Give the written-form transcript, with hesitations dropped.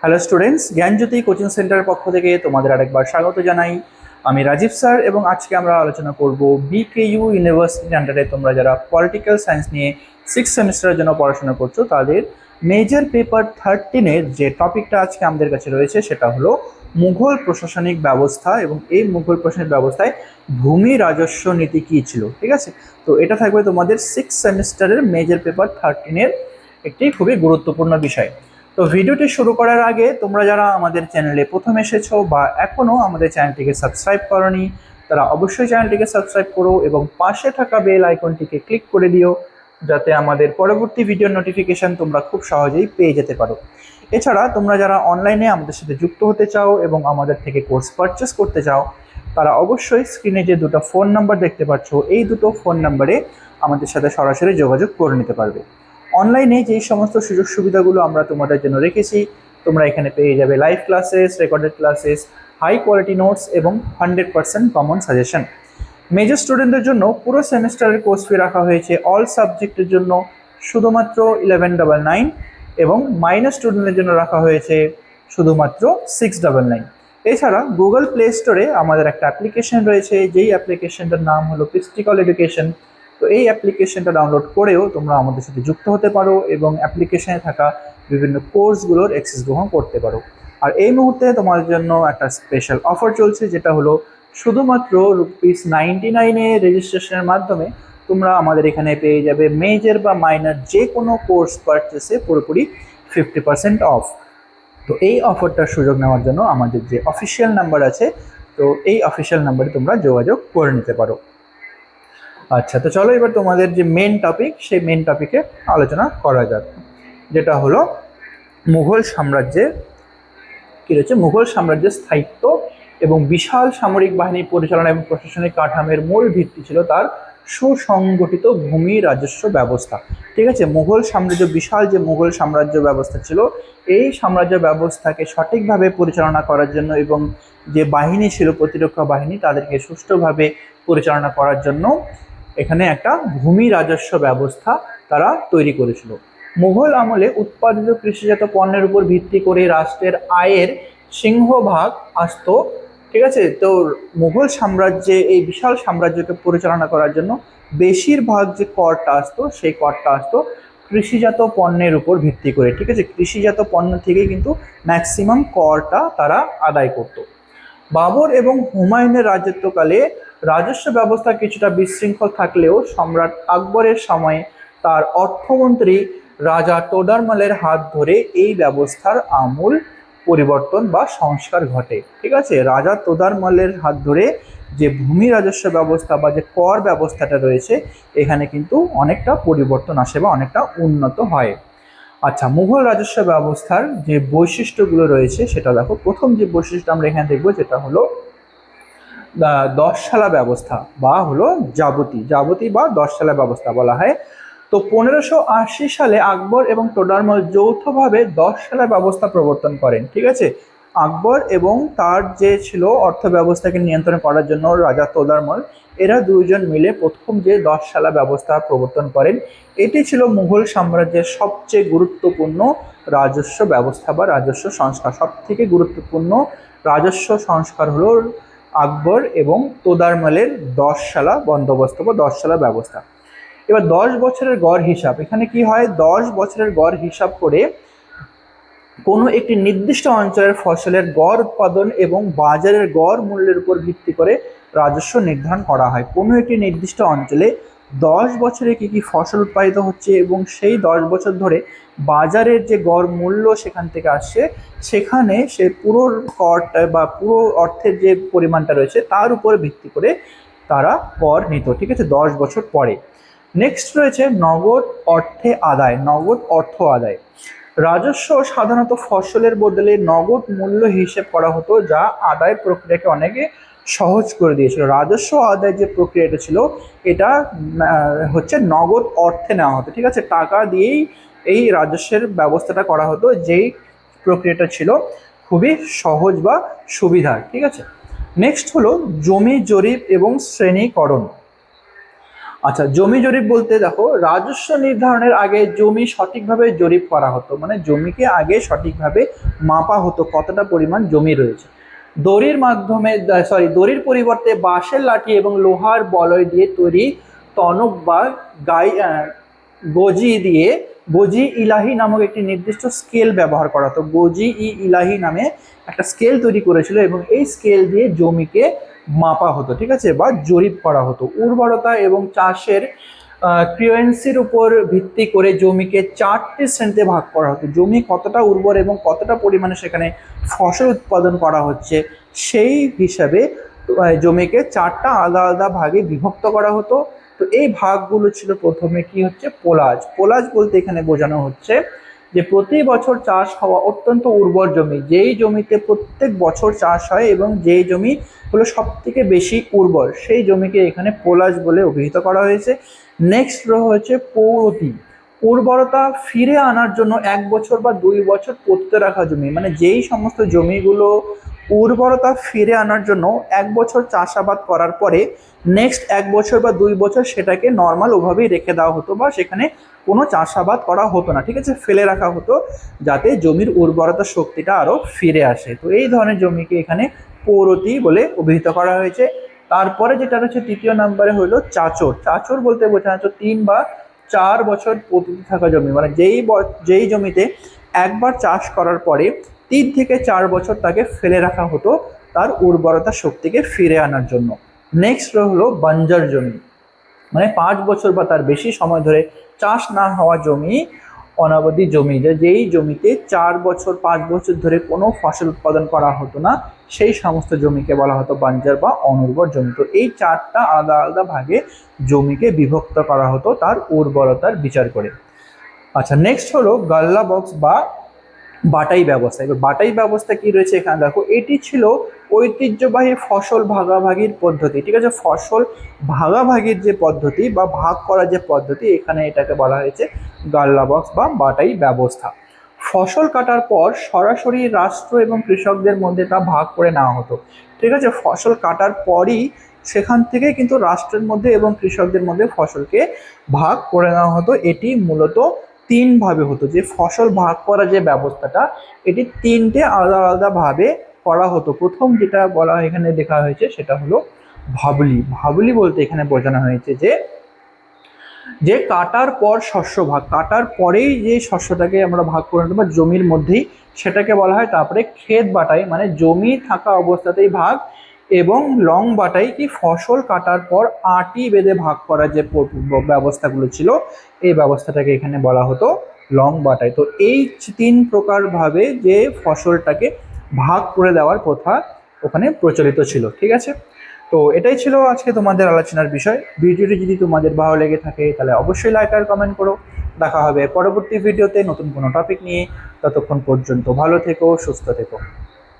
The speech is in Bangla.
হ্যালো স্টুডেন্টস, জ্ঞানজ্যোতি কোচিং সেন্টারের পক্ষ থেকে তোমাদের আরেকবার স্বাগত জানাই। আমি রাজীব স্যার এবং আজকে আমরা আলোচনা করব বিকেইউ ইউনিভার্সিটির আন্ডারে তোমরা যারা পলিটিক্যাল সায়েন্স নিয়ে 6th সেমিস্টারের জন্য পড়াশোনা করছো তাদের মেজর পেপার 13-এর যে টপিকটা আজকে আমাদের কাছে রয়েছে সেটা হলো মুঘল প্রশাসনিক ব্যবস্থা এবং এই মুঘল প্রশাসনিক ব্যবস্থায় ভূমি রাজস্ব নীতি কী ছিল। ঠিক আছে, তো এটা থাকবে তোমাদের 6th সেমিস্টারের মেজর পেপার 13-এর একটি খুবই গুরুত্বপূর্ণ বিষয়। তো ভিডিওটি শুরু করার আগে তোমরা যারা আমাদের চ্যানেলে প্রথম এসেছো বা এখনও আমাদের চ্যানেলটিকে সাবস্ক্রাইব করোনি তারা অবশ্যই চ্যানেলটিকে সাবস্ক্রাইব করো এবং পাশে থাকা বেল আইকনটিকে ক্লিক করে দিও যাতে আমাদের পরবর্তী ভিডিওর নোটিফিকেশান তোমরা খুব সহজেই পেয়ে যেতে পারো। এছাড়া তোমরা যারা অনলাইনে আমাদের সাথে যুক্ত হতে চাও এবং আমাদের থেকে কোর্স পারচেস করতে চাও তারা অবশ্যই স্ক্রিনে যে দুটো ফোন নাম্বার দেখতে পাচ্ছ এই দুটো ফোন নাম্বারে আমাদের সাথে সরাসরি যোগাযোগ করে নিতে পারবে। অনলাইনে যেই সমস্ত সুযোগ সুবিধাগুলো আমরা তোমাদের জন্য রেখেছি তোমরা এখানে পেয়ে যাবে live classes, recorded classes, high quality notes এবং 100% কমন সাজেশন। মেজর স্টুডেন্টদের জন্য পুরো সেমিস্টারের কোর্স ফি রাখা হয়েছে অল সাবজেক্টের জন্য শুধুমাত্র 1199 এবং মাইনর স্টুডেন্টদের জন্য রাখা হয়েছে শুধুমাত্র 699। এছাড়া গুগল প্লে স্টোরে আমাদের একটা অ্যাপ্লিকেশন রয়েছে যেই অ্যাপ্লিকেশনটার নাম হলো পিস্টিকল এডুকেশন। তো এই অ্যাপ্লিকেশনটা ডাউনলোড করেও তোমরা আমাদের সাথে যুক্ত হতে পারো এবং অ্যাপ্লিকেশনে থাকা বিভিন্ন কোর্সগুলোর অ্যাক্সেস গ্রহণ করতে পারো। আর এই মুহূর্তে তোমাদের জন্য একটা স্পেশাল অফার চলছে যেটা হলো শুধুমাত্র ₹99 রেজিস্ট্রেশনের মাধ্যমে তোমরা আমাদের এখানে পেয়ে যাবে মেজর বা মাইনর যে কোনো কোর্স পারচেসে পুরোপুরি 50% অফ। তো এই অফারটার সুযোগ নেওয়ার জন্য আমাদের যে অফিসিয়াল নাম্বার আছে তো এই অফিসিয়াল নাম্বারে তোমরা যোগাযোগ করে নিতে পারো। আচ্ছা, তো চলো এবার তোমাদের যে মেন টপিক সেই মেন টপিকে আলোচনা করা যাক, যেটা হলো মুঘল সাম্রাজ্যের কী রয়েছে। মুঘল সাম্রাজ্যের স্থায়িত্ব এবং বিশাল সামরিক বাহিনী পরিচালনা এবং প্রশাসনিক কাঠামোর মূল ভিত্তি ছিল তার সুসংগঠিত ভূমি রাজস্ব ব্যবস্থা। ঠিক আছে, মুঘল সাম্রাজ্য বিশাল যে মুঘল সাম্রাজ্য ব্যবস্থা ছিল এই সাম্রাজ্য ব্যবস্থাকে সঠিকভাবে পরিচালনা করার জন্য এবং যে বাহিনী ছিল প্রতিরক্ষা বাহিনী তাদেরকে সুষ্ঠুভাবে পরিচালনা করার জন্য এখানে একটা ভূমি রাজস্ব ব্যবস্থা তারা তৈরি করেছিল। মুঘল আমলে উৎপাদিত কৃষিজাত পণ্যের উপর ভিত্তি করে রাষ্ট্রের আয়ের সিংহভাগ আসতো। ঠিক আছে, তো মুঘল সাম্রাজ্যে এই বিশাল সাম্রাজ্যকে পরিচালনা করার জন্য বেশিরভাগ যে করটা আসতো সেই করটা আসতো কৃষিজাত পণ্যের উপর ভিত্তি করে। ঠিক আছে, কৃষিজাত পণ্য থেকে কিন্তু ম্যাক্সিমাম করটা তারা আদায় করত। বাবর এবং হুমায়ুনের রাজত্বকালে রাজস্ব ব্যবস্থা কিছুটা বিশৃঙ্খল থাকলেও সম্রাট আকবরের সময়ে তার অর্থমন্ত্রী রাজা টোডারমালের হাত ধরে এই ব্যবস্থার আমূল পরিবর্তন বা সংস্কার ঘটে। ঠিক আছে, রাজা তোদারমালের হাত ধরে যে ভূমি রাজস্ব ব্যবস্থা বা যে কর ব্যবস্থাটা রয়েছে এখানে কিন্তু অনেকটা পরিবর্তন আসে বা অনেকটা উন্নত হয়। আচ্ছা, মুঘল রাজস্ব ব্যবস্থার যে বৈশিষ্ট্যগুলো রয়েছে সেটা দেখো। প্রথম যে বৈশিষ্ট্য আমরা এখানে দেখবো যেটা হলো দশশালা ব্যবস্থা বা হলো যাবতী বা দশশালা ব্যবস্থা বলা হয়। তো 1580 সালে আকবর এবং টোডারমাল যৌথভাবে দশশালা ব্যবস্থা প্রবর্তন করেন। ঠিক আছে, আকবর এবং তার যে ছিল অর্থ ব্যবস্থাকে নিয়ন্ত্রণ করার জন্য রাজা তোডারমাল এরা দুইজন মিলে প্রথম যে দশশালা ব্যবস্থা প্রবর্তন করেন। এটি ছিল মুঘল সাম্রাজ্যের সবচেয়ে গুরুত্বপূর্ণ রাজস্ব ব্যবস্থা বা রাজস্ব সংস্কার। সবথেকে গুরুত্বপূর্ণ রাজস্ব সংস্কার হলো আকবর এবং তোডারমালের দশশালা বন্দোবস্ত বা দশশালা ব্যবস্থা। এবার 10 বছরের গড় হিসাব, এখানে কি হয় 10 বছরের গড় হিসাব করে কোনো একটি নির্দিষ্ট অঞ্চলের ফসলের গড় উৎপাদন এবং বাজারের গড় মূল্যের উপর ভিত্তি করে রাজস্ব নির্ধারণ করা হয়। কোনো একটি নির্দিষ্ট অঞ্চলে 10 বছরে কী কী ফসল উৎপাদিত হচ্ছে এবং সেই 10 বছর ধরে বাজারের যে গড় মূল্য সেখান থেকে আসছে সেখানে সে পুরো করটা বা পুরো অর্থের যে পরিমাণটা রয়েছে তার উপর ভিত্তি করে তারা কর নিত। ঠিক আছে, 10 বছর পরে। নেক্সট রয়েছে নগদ অর্থ আদায়। রাজস্ব সাধারণত ফসলের বদলে নগদ মূল্য হিসেব করা হতো যা আদায় প্রক্রিয়াকে অনেকে সহজ করে দিয়েছিল। রাজস্ব আদায় যে প্রক্রিয়াটা ছিল এটা হচ্ছে নগদ অর্থে নেওয়া হতো। ঠিক আছে, টাকা দিয়েই এই রাজস্বের ব্যবস্থাটা করা হতো, যেই প্রক্রিয়াটা ছিল খুবই সহজ বা সুবিধার। ঠিক আছে, নেক্সট হলো জমি জরিপ এবং শ্রেণীকরণ। আচ্ছা, জমি জরিপ বলতে দেখো, রাজস্ব নির্ধারণের আগে জমি সঠিকভাবে জরিপ করা হতো, মানে জমিকে আগে সঠিকভাবে মাপা হতো কতটা পরিমাণ জমি রয়েছে। দড়ির মাধ্যমে, দড়ির পরিবর্তে বাঁশের লাঠি এবং লোহার বলয় দিয়ে তৈরি টনক বা গাই গজি ইলাহি নামক একটি নির্দিষ্ট স্কেল ব্যবহার করা হতো। গজি ইলাহি নামে একটা স্কেল তৈরি করেছিল এবং এই স্কেল দিয়ে জমিকে মাপা হতো, ঠিক আছে, বা জরিপ করা হতো। উর্বরতা এবং চাষের ক্রিয়েন্সির উপর ভিত্তি করে জমিকে 4টি শ্রেণীতে ভাগ করা হতো। জমি কতটা উর্বর এবং কতটা পরিমাণে সেখানে ফসল উৎপাদন করা হচ্ছে সেই হিসাবে জমিকে 4টা আলাদা আলাদা ভাগে বিভক্ত করা হতো। তো এই ভাগগুলো ছিল প্রথমে কি হচ্ছে, পোলাজ। পোলাজ বলতে এখানে বোঝানো হচ্ছে যে প্রতি বছর চাষ হওয়া অত্যন্ত উর্বর জমি, যেই জমিতে প্রত্যেক বছর চাষ হয় এবং যেই জমি হলো সব থেকে বেশি উর্বর, সেই জমিকে এখানে পোলাজ বলে অভিহিত করা হয়েছে। নেক্সট হচ্ছে পৌরতি। উর্বরতা ফিরে আনার জন্য 1 বছর বা 2 বছর পড়তে রাখা জমি, মানে যেই সমস্ত জমিগুলো উর্বরতা ফিরে আনার জন্য 1 বছর চাষাবাদ করার পরে নেক্সট 1 বছর বা 2 বছর সেটাকে নর্মাল ওভাবেই রেখে দেওয়া হতো, বা সেখানে কোনো চাষাবাদ করা হতো না, ঠিক আছে, ফেলে রাখা হতো যাতে জমির উর্বরতা শক্তিটা আরও ফিরে আসে। তো এই ধরনের জমিকে এখানে পৌরতি বলে অভিহিত করা হয়েছে। তারপরে যেটা রয়েছে তৃতীয় নম্বরে হলো চাচর। চাচর বলতে বোঝানো হচ্ছে 3 বা 4 বছর পদ্ধতি থাকা জমি, মানে যেই জমিতে একবার চাষ করার পরে 3 থেকে 4 বছর তাকে ফেলে রাখা হতো তার উর্বরতা শক্তিকে ফিরে আনার জন্য। নেক্সট হলো বাঞ্জার জমি, মানে 5 বছর বা তার বেশি সময় ধরে চাষ না হওয়া জমি, অনাবাদি জমি, যেই জমিতে 4 বছর 5 বছর ধরে কোনো ফসল উৎপাদন করা হতো না, সেই সমস্ত জমিকে বলা হতো বাঞ্জার বা অনুর্বর জমি। তো এই 4টা আলাদা আলাদা ভাগে জমিকে বিভক্ত করা হতো তার উর্বরতার বিচার করে। আচ্ছা, নেক্সট হলো গাল্লা বক্স বা বাটাই ব্যবস্থা। এবার বাটাই ব্যবস্থা কি রয়েছে এখানে দেখো, এটি ছিল ঐতিহ্যবাহী ফসল ভাগাভাগির পদ্ধতি, ঠিক আছে, ফসল ভাগাভাগির যে পদ্ধতি বা ভাগ করার যে পদ্ধতি, এখানে এটাকে বলা হয়েছে গাল্লা বক্স বা বাটাই ব্যবস্থা। ফসল কাটার পর সরাসরি রাষ্ট্র এবং কৃষকদের মধ্যে তা ভাগ করে নেওয়া হতো, ঠিক আছে, ফসল কাটার পরই সেখান থেকে কিন্তু রাষ্ট্রের মধ্যে এবং কৃষকদের মধ্যে ফসলকে ভাগ করে নেওয়া হতো। এটি মূলত 3 ভাবে হতো, যে ফসল ভাগ করা যে ব্যবস্থাটা, এটি 3টে আলাদা আলাদা ভাবে করা হতো। প্রথম যেটা বলা এখানে দেখা হয়েছে সেটা হলো ভাবলি। ভাবলি বলতে এখানে বোঝানো হয়েছে যে যে কাটার পর শস্য ভাগ, কাটার পরেই যে শস্যটাকে আমরা ভাগ করে নেবো বা জমির মধ্যেই, সেটাকে বলা হয়। তারপরে ক্ষেত বাটাই, মানে জমি থাকা অবস্থাতেই ভাগ, এবং লং বাটাই কি ফসল কাটার পর আটি বেঁধে ভাগ করার যে ব্যবস্থাগুলো ছিল, এই ব্যবস্থাটাকে এখানে বলা হতো লং বাটাই। তো এই 3 প্রকার ভাবে যে ফসলটাকে ভাগ করে দেওয়ার প্রথা ওখানে প্রচলিত ছিল, ঠিক আছে। তো এটাই ছিল আজকে তোমাদের আলোচনার বিষয়। ভিডিওটি যদি তোমাদের ভালো লেগে থাকে তাহলে অবশ্যই লাইক আর কমেন্ট করো। দেখা হবে পরবর্তী ভিডিওতে নতুন কোনো টপিক নিয়ে। ততক্ষণ পর্যন্ত ভালো থেকো, সুস্থ থেকো।